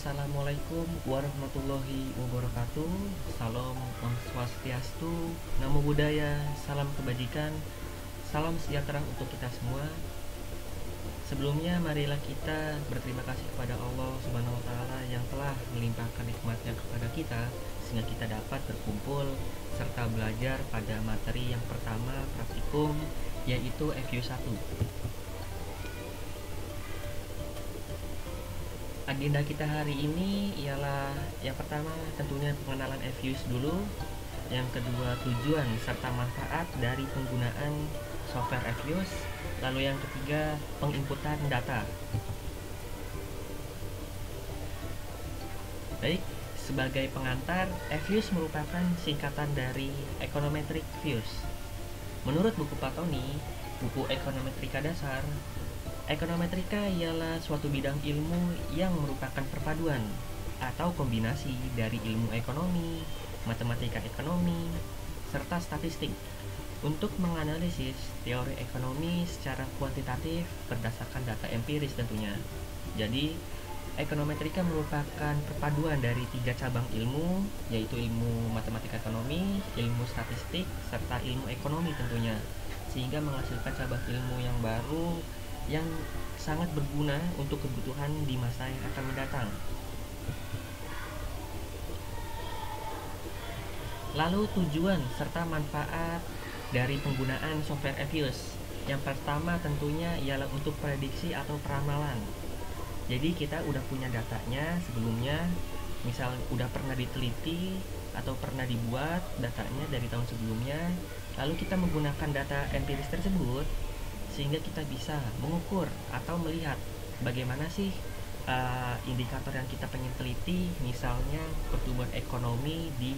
Assalamualaikum warahmatullahi wabarakatuh. Salam Om Swastiastu, Namo Buddhaya, salam kebajikan, salam sejahtera untuk kita semua. Sebelumnya marilah kita berterima kasih kepada Allah Subhanahu wa taala yang telah melimpahkan nikmatnya kepada kita sehingga kita dapat berkumpul serta belajar pada materi yang pertama praktikum, yaitu FU1. Agenda kita hari ini ialah yang pertama tentunya pengenalan FUs dulu, yang kedua tujuan serta manfaat dari penggunaan software FUs, lalu yang ketiga penginputan data. Baik, sebagai pengantar, FUs merupakan singkatan dari Econometric Views. Menurut buku Platoni, buku Ekonometrika dasar, ekonometrika ialah suatu bidang ilmu yang merupakan perpaduan atau kombinasi dari ilmu ekonomi, matematika ekonomi, serta statistik untuk menganalisis teori ekonomi secara kuantitatif berdasarkan data empiris tentunya. Jadi, ekonometrika merupakan perpaduan dari 3 cabang ilmu, yaitu ilmu matematika ekonomi, ilmu statistik, serta ilmu ekonomi tentunya, sehingga menghasilkan cabang ilmu yang baru yang sangat berguna untuk kebutuhan di masa yang akan mendatang. Lalu tujuan serta manfaat dari penggunaan software FUs. Yang pertama tentunya ialah untuk prediksi atau peramalan. Jadi kita udah punya datanya sebelumnya, misal udah pernah diteliti atau pernah dibuat datanya dari tahun sebelumnya, lalu kita menggunakan data empiris tersebut sehingga kita bisa mengukur atau melihat bagaimana sih indikator yang kita pengen teliti, misalnya pertumbuhan ekonomi di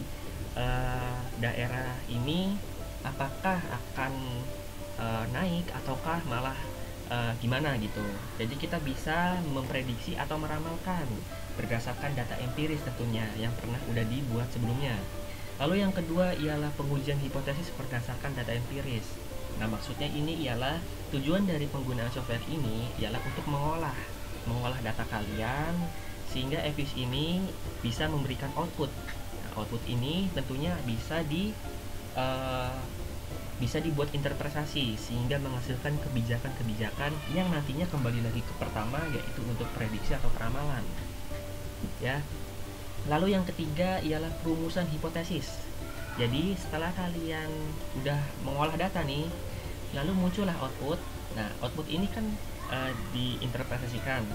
daerah ini apakah akan naik ataukah malah gimana gitu. Jadi kita bisa memprediksi atau meramalkan berdasarkan data empiris tentunya yang pernah udah dibuat sebelumnya. Lalu yang kedua ialah pengujian hipotesis berdasarkan data empiris. Nah, maksudnya ini ialah tujuan dari penggunaan software ini ialah untuk mengolah data kalian sehingga FUs ini bisa memberikan output. Nah, output ini tentunya bisa dibuat interpretasi sehingga menghasilkan kebijakan-kebijakan yang nantinya kembali lagi ke pertama, yaitu untuk prediksi atau peramalan. Ya. Lalu yang ketiga ialah perumusan hipotesis. Jadi setelah kalian udah mengolah data nih, lalu muncullah output. Nah, output ini kan diinterpretasikan.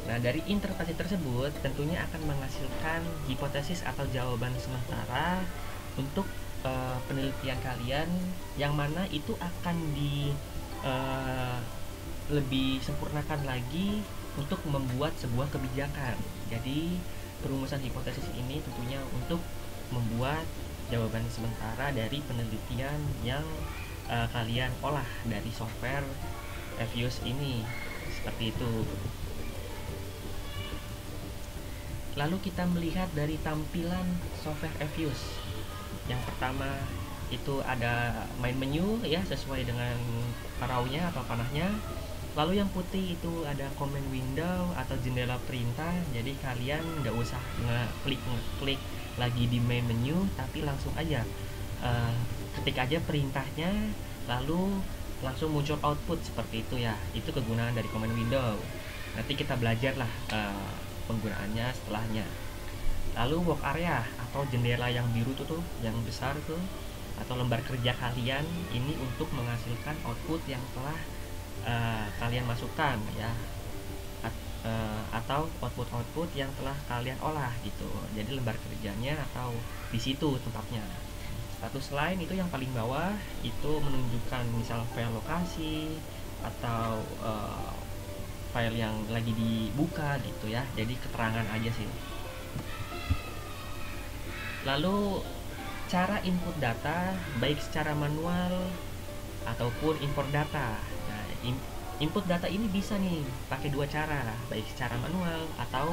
Nah, dari interpretasi tersebut tentunya akan menghasilkan hipotesis atau jawaban sementara untuk penelitian kalian, yang mana itu akan lebih sempurnakan lagi untuk membuat sebuah kebijakan. Jadi perumusan hipotesis ini tentunya untuk membuat jawaban sementara dari penelitian yang kalian olah dari software FUs ini, seperti itu. Lalu kita melihat dari tampilan software FUs. Yang pertama itu ada main menu ya, sesuai dengan arrow-nya atau panahnya. Lalu yang putih itu ada command window atau jendela perintah. Jadi kalian nggak usah ngeklik lagi di main menu, tapi langsung aja ketik aja perintahnya, lalu langsung muncul output seperti itu ya. Itu kegunaan dari command window. Nanti kita belajar lah penggunaannya setelahnya. Lalu work area atau jendela yang biru tuh yang besar tuh, atau lembar kerja kalian ini untuk menghasilkan output yang telah kalian masukkan ya, atau output yang telah kalian olah gitu. Jadi lembar kerjanya atau di situ tempatnya. Status line itu yang paling bawah, itu menunjukkan misal file lokasi atau file yang lagi dibuka gitu ya. Jadi keterangan aja sih. Lalu cara input data baik secara manual ataupun import data. Nah, input data ini bisa nih pakai dua cara, baik secara manual atau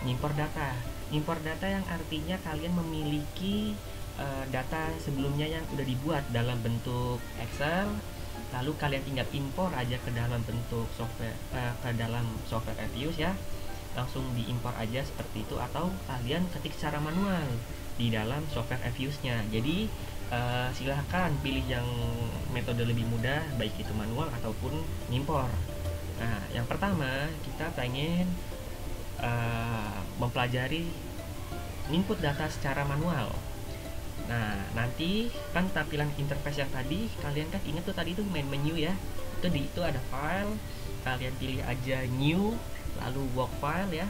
import data. Import data yang artinya kalian memiliki data sebelumnya yang udah dibuat dalam bentuk Excel, lalu kalian tinggal impor aja ke dalam bentuk software, ke dalam software FUs ya. langsung diimpor aja seperti itu, atau kalian ketik secara manual di dalam software Evious-nya. Jadi silahkan pilih yang metode lebih mudah, baik itu manual ataupun ngimpor. Nah, yang pertama kita pengen mempelajari input data secara manual. Nah, nanti kan tampilan interface yang tadi, kalian kan ingat tuh tadi tuh main menu ya. Itu ada file, kalian pilih aja new, lalu work file ya.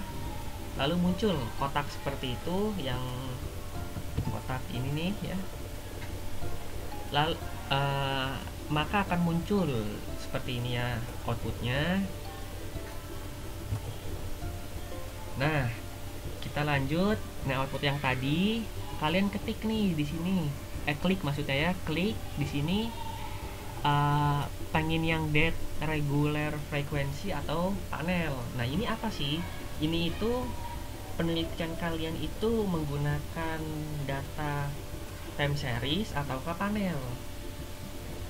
Lalu muncul kotak seperti itu, yang kotak ini nih ya. Lalu maka akan muncul seperti ini ya outputnya. Nah, kita lanjut. Nah, output yang tadi kalian ketik nih di sini, klik maksudnya ya, klik di sini pengen yang date regular frequency atau panel. Nah, ini apa sih? Ini itu penelitian kalian itu menggunakan data time series atau panel.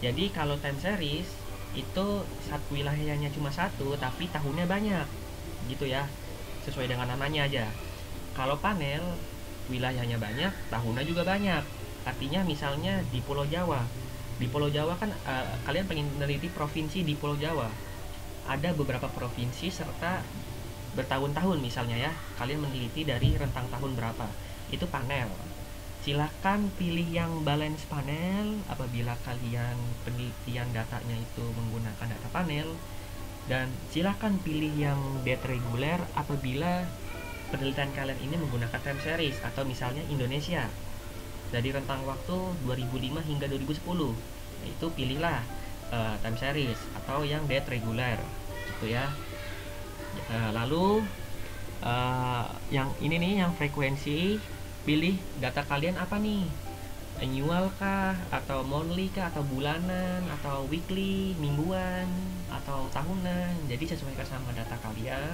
Jadi kalau time series itu satu wilayahnya cuma satu tapi tahunnya banyak gitu ya, sesuai dengan namanya aja. Kalau panel wilayahnya banyak, tahunnya juga banyak. Artinya misalnya di Pulau Jawa. Di Pulau Jawa kan kalian pengen meneliti provinsi di Pulau Jawa. Ada beberapa provinsi serta bertahun-tahun misalnya ya. Kalian meneliti dari rentang tahun berapa. Itu panel. Silahkan pilih yang balance panel apabila kalian penelitian datanya itu menggunakan data panel. Dan silahkan pilih yang date regular apabila penelitian kalian ini menggunakan time series atau misalnya Indonesia dari rentang waktu 2005 hingga 2010. Nah, itu pilihlah time series atau yang date regular gitu ya. Lalu yang ini nih, yang frekuensi, pilih data kalian apa nih, annual kah, atau monthly kah, atau bulanan, atau weekly, mingguan, atau tahunan. Jadi sesuaikan sama data kalian.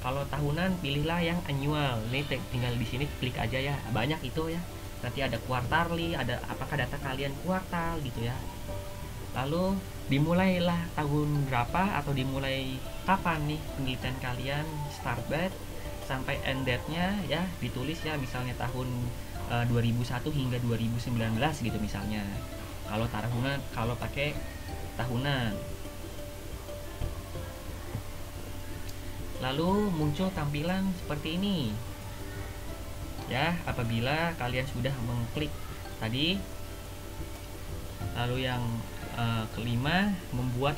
Kalau tahunan pilihlah yang annual. Ini tinggal di sini klik aja ya. Banyak itu ya. Nanti ada quarterly, ada apakah data kalian kuartal gitu ya. Lalu dimulailah tahun berapa atau dimulai kapan nih penelitian kalian, start date sampai end date-nya ya ditulis ya, misalnya tahun 2001 hingga 2019 gitu misalnya. Kalau tahunan, kalau pakai tahunan. Lalu muncul tampilan seperti ini ya apabila kalian sudah mengklik tadi. Lalu yang kelima, membuat.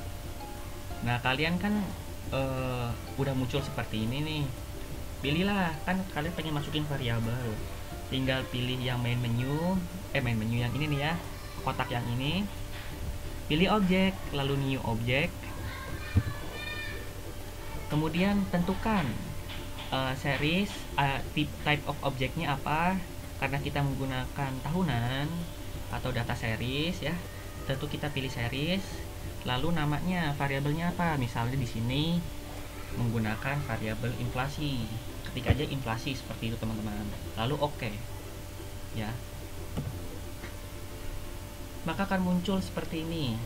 Nah, kalian kan udah muncul seperti ini nih. Pilihlah, kan kalian pengen masukin variabel, tinggal pilih yang main menu yang ini nih ya, kotak yang ini, pilih objek, lalu new object. Kemudian tentukan series, type of objeknya apa. Karena kita menggunakan tahunan atau data series ya, tentu kita pilih series. Lalu namanya, variabelnya apa? Misalnya di sini menggunakan variabel inflasi, ketik aja inflasi seperti itu teman-teman. Lalu oke ya, maka akan muncul seperti ini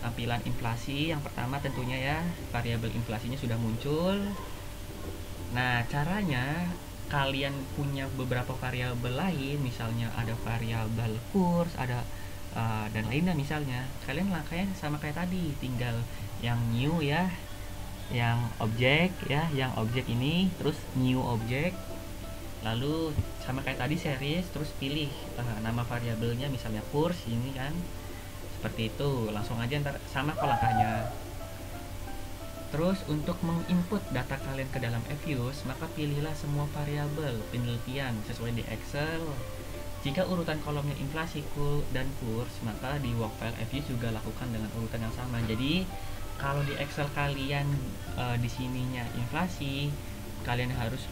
tampilan inflasi. Yang pertama tentunya ya, variabel inflasinya sudah muncul. Nah, caranya kalian punya beberapa variabel lain, misalnya ada variabel kurs, ada dan lainnya misalnya. Kalian langkahnya sama kayak tadi, tinggal yang new ya, yang objek ya, yang objek ini, terus new objek. Lalu sama kayak tadi series, terus pilih nama variabelnya, misalnya kurs ini kan. Seperti itu, langsung aja ntar sama kok langkahnya. Terus untuk menginput data kalian ke dalam Evious, maka pilihlah semua variabel penelitian sesuai di Excel. Jika urutan kolomnya inflasi dan kurs, maka di workfile Evious juga lakukan dengan urutan yang sama. Jadi kalau di Excel kalian di sininya inflasi, kalian harus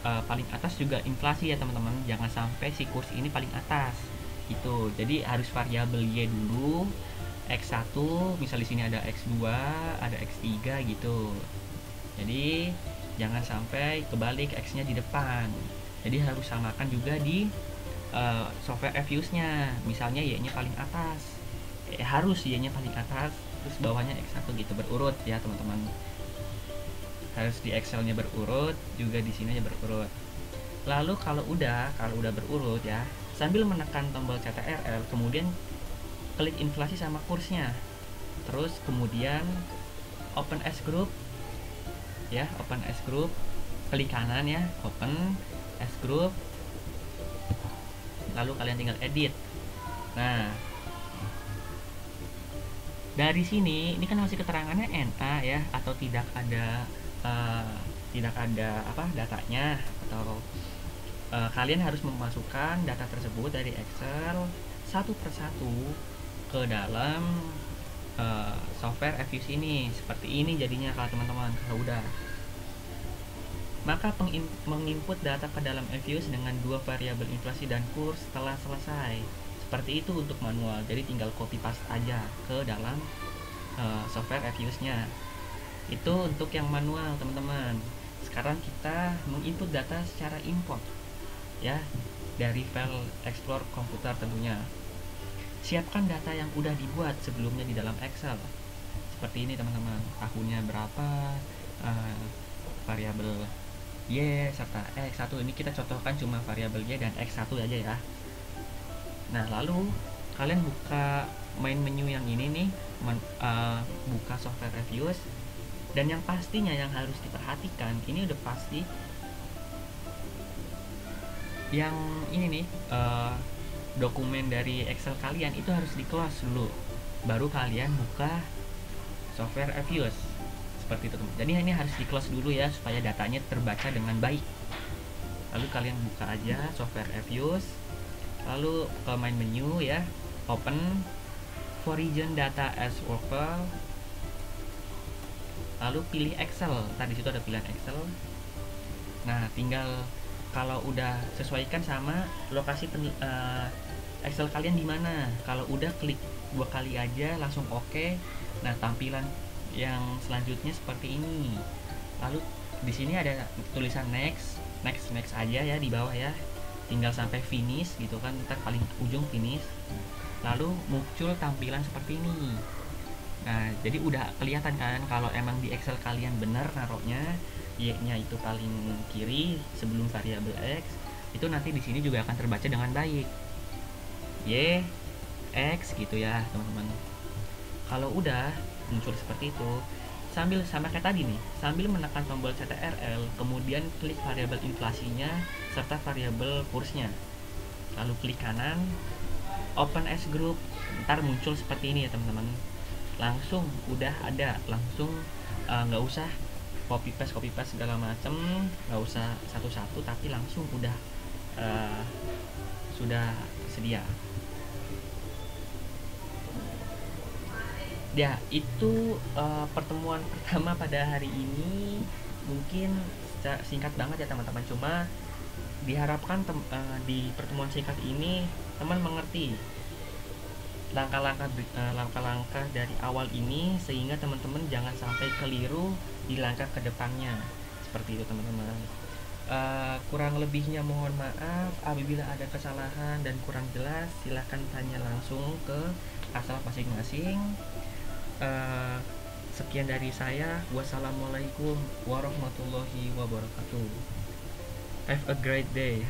paling atas juga inflasi ya teman-teman. Jangan sampai si kurs ini paling atas. Itu. Jadi harus variabel Y dulu, X1, misal di sini ada X2, ada X3 gitu. Jadi jangan sampai kebalik X-nya di depan. Jadi harus samakan juga di software Evious-nya. Misalnya Y-nya paling atas. harus Y-nya paling atas, terus bawahnya X1 gitu, berurut ya teman-teman. harus di Excelnya berurut, juga di sini aja berurut. Lalu kalau udah berurut ya, sambil menekan tombol CTRL, kemudian klik inflasi sama kursnya. Terus kemudian open S group ya, open S group, klik kanan ya, open S group. Lalu kalian tinggal edit. Nah, dari sini ini kan masih keterangannya NA ya, atau tidak ada datanya, atau kalian harus memasukkan data tersebut dari Excel satu persatu ke dalam software Fuse ini. Seperti ini jadinya kalau teman-teman kalau udah. Maka menginput data ke dalam Fuse dengan dua variabel inflasi dan kurs telah selesai. Seperti itu untuk manual, jadi tinggal copy paste aja ke dalam software Fuse-nya. Itu untuk yang manual, teman-teman. Sekarang kita menginput data secara import ya, dari file Explore komputer tentunya. Siapkan data yang udah dibuat sebelumnya di dalam Excel. Seperti ini teman-teman, tahunnya berapa, variabel Y serta X1. Ini kita contohkan cuma variabel Y dan X1 aja ya. Nah, lalu kalian buka main menu yang ini nih, buka software Fuse, dan yang pastinya yang harus diperhatikan, ini udah pasti yang ini nih, dokumen dari Excel kalian itu harus di close dulu, baru kalian buka software Fuse. Seperti itu teman. Jadi ini harus di close dulu ya, supaya datanya terbaca dengan baik. Lalu kalian buka aja software Fuse, lalu ke main menu ya, open Origin Data as Workflow, lalu pilih Excel. Tadi situ ada pilihan Excel. Nah, tinggal kalau udah sesuaikan sama lokasi Excel kalian di mana. Kalau udah, klik 2 kali aja langsung oke. Nah, tampilan yang selanjutnya seperti ini. Lalu di sini ada tulisan next aja ya di bawah ya. Tinggal sampai finish gitu kan, ntar paling ujung finish. Lalu muncul tampilan seperti ini. Nah, jadi udah kelihatan kan kalau emang di Excel kalian bener naruhnya Y-nya itu paling kiri sebelum variabel X. Itu nanti di sini juga akan terbaca dengan baik. Y, X gitu ya, teman-teman. Kalau udah muncul seperti itu, sambil sama kayak tadi nih, sambil menekan tombol CTRL, kemudian klik variabel inflasinya serta variabel kursnya. Lalu klik kanan, open S group, ntar muncul seperti ini ya teman-teman. Langsung udah ada, langsung nggak usah copy paste segala macem, nggak usah satu-satu, tapi langsung udah sudah sedia. Ya, itu pertemuan pertama pada hari ini. Mungkin singkat banget ya teman-teman, cuma diharapkan di pertemuan singkat ini teman mengerti langkah-langkah dari awal ini, sehingga teman-teman jangan sampai keliru di langkah kedepannya. Seperti itu teman-teman. Kurang lebihnya mohon maaf apabila ada kesalahan dan kurang jelas. Silahkan tanya langsung ke asal masing-masing. Sekian dari saya. Wassalamualaikum warahmatullahi wabarakatuh. Have a great day.